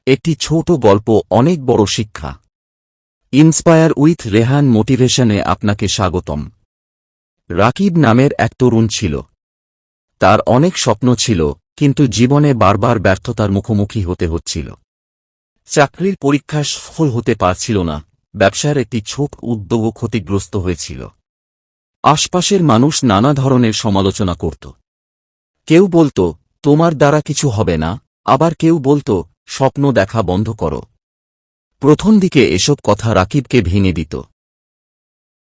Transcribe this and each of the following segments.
একটি ছোট গল্প, অনেক বড় শিক্ষা। ইন্সপায়ার উইথ রেহান মোটিভেশনে আপনাকে স্বাগতম। রাকিব নামের এক তরুণ ছিল। তার অনেক স্বপ্ন ছিল, কিন্তু জীবনে বারবার ব্যর্থতার মুখোমুখি হতে হচ্ছিল। চাকরির পরীক্ষায় সফল হতে পারছিল না, ব্যবসার একটি ছোট উদ্যোগও ক্ষতিগ্রস্ত হয়েছিল। আশপাশের মানুষ নানা ধরনের সমালোচনা করত। কেউ বলত, তোমার দ্বারা কিছু হবে না, আবার কেউ বলত, স্বপ্ন দেখা বন্ধ করো। প্রথম দিকে এসব কথা রাকিবকে ভেঙে দিত।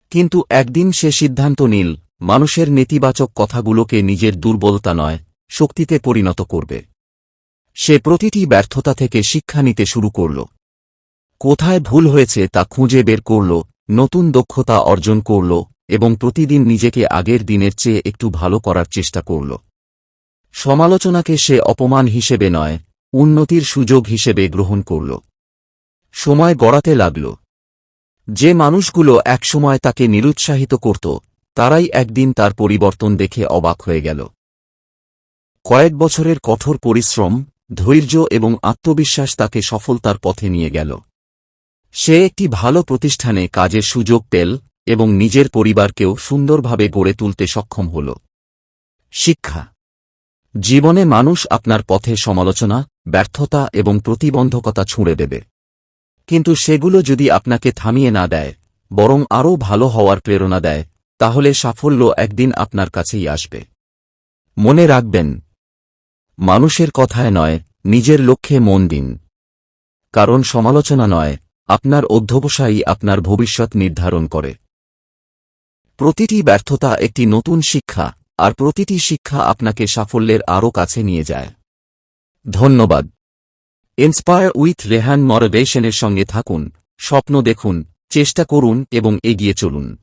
কিন্তু একদিন সে সিদ্ধান্ত নিল, মানুষের নেতিবাচক কথাগুলোকে নিজের দুর্বলতা নয়, শক্তিতে পরিণত করবে। সে প্রতিটি ব্যর্থতা থেকে শিক্ষা নিতে শুরু করল। কোথায় ভুল হয়েছে তা খুঁজে বের করল, নতুন দক্ষতা অর্জন করল এবং প্রতিদিন নিজেকে আগের দিনের চেয়ে একটু ভালো করার চেষ্টা করল। সমালোচনাকে সে অপমান হিসেবে নয়, উন্নতির সুযোগ হিসেবে গ্রহণ করল। সময় গড়াতে লাগল। যে মানুষগুলো একসময় তাকে নিরুৎসাহিত করত, তারাই একদিন তার পরিবর্তন দেখে অবাক হয়ে গেল। কয়েক বছরের কঠোর পরিশ্রম, ধৈর্য এবং আত্মবিশ্বাস তাকে সফলতার পথে নিয়ে গেল। সে একটি ভালো প্রতিষ্ঠানে কাজের সুযোগ পেল এবং নিজের পরিবারকেও সুন্দরভাবে গড়ে তুলতে সক্ষম হল। শিক্ষা: জীবনে মানুষ আপনার পথে সমালোচনা, ব্যর্থতা এবং প্রতিবন্ধকতা ছুঁড়ে দেবে। কিন্তু সেগুলো যদি আপনাকে থামিয়ে না দেয়, বরং আরও ভালো হওয়ার প্রেরণা দেয়, তাহলে সাফল্য একদিন আপনার কাছেই আসবে। মনে রাখবেন, মানুষের কথায় নয়, নিজের লক্ষ্যে মন দিন। কারণ সমালোচনা নয়, আপনার অধ্যবসায়ই আপনার ভবিষ্যৎ নির্ধারণ করে। প্রতিটি ব্যর্থতা একটি নতুন শিক্ষা, আর প্রতিটি শিক্ষা আপনাকে সাফল্যের আরও কাছে নিয়ে যায়। ধন্যবাদ। ইন্সপায়ার উইথ রেহান মোটিভেশনের সঙ্গে থাকুন, স্বপ্ন দেখুন, চেষ্টা করুন এবং এগিয়ে চলুন।